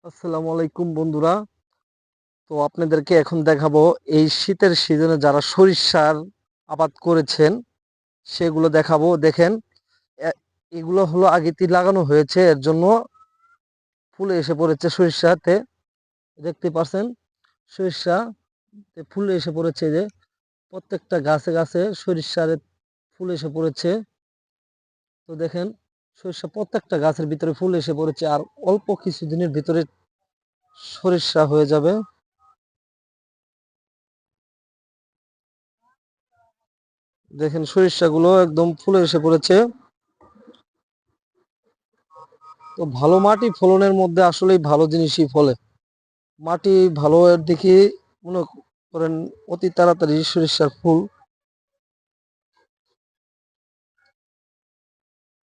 আসসালামু আলাইকুম বন্ধুরা। তো আপনাদেরকে এখন দেখাবো এই শীতের সিজনে যারা সরিষার আবাদ করেছেন সেগুলো দেখাবো। দেখেন, এ- এগুলো হলো আগেতে লাগানো হয়েছে, এর জন্য ফুলে এসে পড়েছে সরিষাতে। দেখতে পাচ্ছেন সরিষা ফুলে এসে পড়েছে, যে প্রত্যেকটা গাছে গাছে সরিষার ফুল এসে পড়েছে। তো দেখেন, সরিষা প্রত্যেকটা গাছের ভিতরে ফুল এসে পড়েছে, আর অল্প কিছুদিনের ভিতরে সরিষা হয়ে যাবে। দেখেন সরিষাগুলো একদম ফুলে এসে পড়েছে। তো ভালো মাটি ফলনের মধ্যে আসলেই ভালো জিনিসই ফলে। মাটি ভালো এর দেখি মনে করেন অতি তাড়াতাড়ি সরিষার ফুল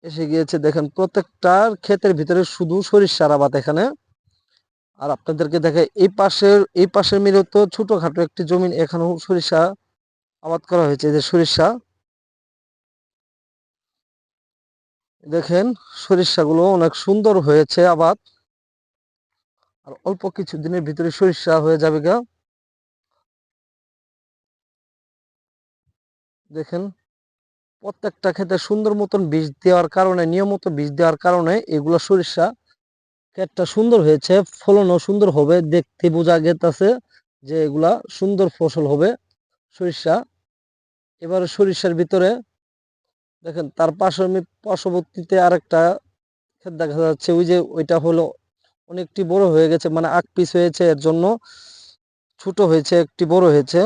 এসে গিয়েছে। দেখেন প্রত্যেকটার ক্ষেতের ভিতরে শুধু সরিষার আবাদ এখানে। আর আপনাদেরকে দেখে এই পাশের মিলে তো ছোটখাটো একটি জমি, এখানেও সরিষা আবাদ করা হয়েছে। যে সরিষা দেখেন, সরিষাগুলো অনেক সুন্দর হয়েছে আবাদ। আর অল্প কিছু দিনের ভিতরে সরিষা হয়ে যাবে গা। দেখেন প্রত্যেকটা ক্ষেতে সুন্দর মতন বীজ দেওয়ার কারণে, নিয়মিত বীজ দেওয়ার কারণে এগুলো সরিষা ক্ষেতটা সুন্দর হয়েছে। ফলনও সুন্দর হবে, দেখতে বোঝা গেছে যে এগুলা সুন্দর ফসল হবে সরিষা। এবারে সরিষার ভিতরে দেখেন তার পার্শ্ববর্তীতে আরেকটা ক্ষেত দেখা যাচ্ছে, ওই যে ওইটা হলো অনেকটি বড় হয়ে গেছে, মানে আগ পিছ হয়েছে, এর জন্য ছোট হয়েছে, একটি বড় হয়েছে।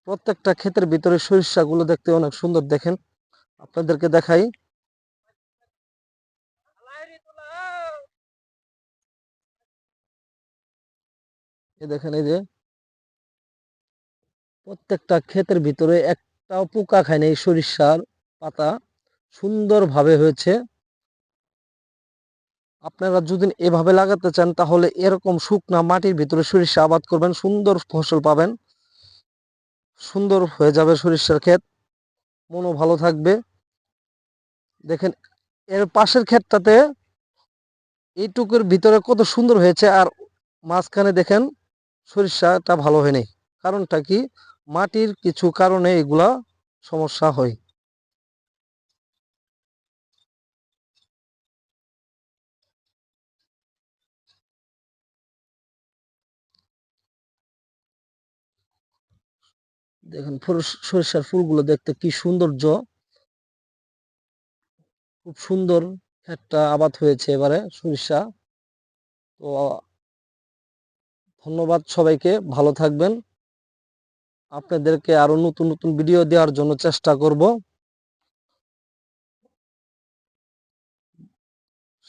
প্রত্যেকটা ক্ষেতের ভিতরে সরিষাগুলো দেখতে অনেক সুন্দর। দেখেন আপনাদেরকে দেখাই, এই দেখেন, এই যে প্রত্যেকটা ক্ষেতের ভিতরে একটাও পোকা খায়নি। এই সরিষার পাতা সুন্দরভাবে হয়েছে। আপনারা যদি এভাবে লাগাতে চান তাহলে এরকম শুকনা মাটির ভিতরে সরিষা আবাদ করবেন, সুন্দর ফসল পাবেন, সুন্দর হয়ে যাবে সরিষার ক্ষেত, মনও ভালো থাকবে। দেখেন এর পাশের ক্ষেতটাতে এইটুকুর ভিতরে কত সুন্দর হয়েছে, আর মাঝখানে দেখেন সরিষাটা ভালো হয়নি। কারণটা কি? মাটির কিছু কারণে এগুলা সমস্যা হয়। দেখেন সরিষার ফুলগুলো দেখতে কি সৌন্দর্য, খুব সুন্দর একটা আবাদ হয়েছে এবারে সরিষা। তো ধন্যবাদ সবাইকে, ভালো থাকবেন। আপনাদেরকে আরো নতুন নতুন ভিডিও দেওয়ার জন্য চেষ্টা করব।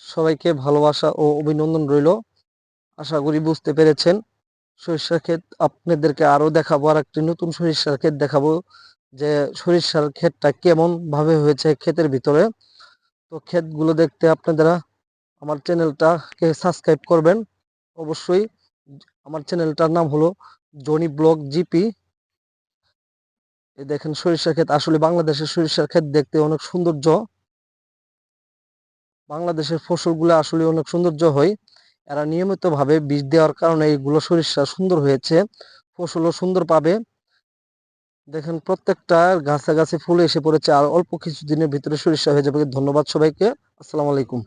সবাইকে ভালোবাসা ও অভিনন্দন রইল। আশা করি বুঝতে পেরেছেন। সরিষার ক্ষেত আপনাদেরকে আরো দেখাবো, আর একটি নতুন সরিষার ক্ষেত দেখাবো, যে সরিষার ক্ষেতটা কেমন ভাবে হয়েছে ক্ষেতের ভিতরে। তো ক্ষেতগুলো দেখতে আপনারা আমার চ্যানেলটাকে সাবস্ক্রাইব করবেন অবশ্যই। আমার চ্যানেলটার নাম হলো জনি ব্লগ জিপি। এই দেখেন সরিষার ক্ষেত, আসলে বাংলাদেশের সরিষার ক্ষেত দেখতে অনেক সৌন্দর্য। বাংলাদেশের ফসলগুলো আসলে অনেক সৌন্দর্য হয়। এরা নিয়মিত ভাবে বীজ দেওয়ার কারণে এগুলো সরিষা সুন্দর হয়েছে, ফসলও সুন্দর পাবে। দেখেন প্রত্যেকটা গাছে গাছে ফুল এসে পড়েছে, আর অল্প কিছু দিনের ভিতরে সরিষা হয়ে যাবে। ধন্যবাদ সবাইকে। আসসালামু আলাইকুম।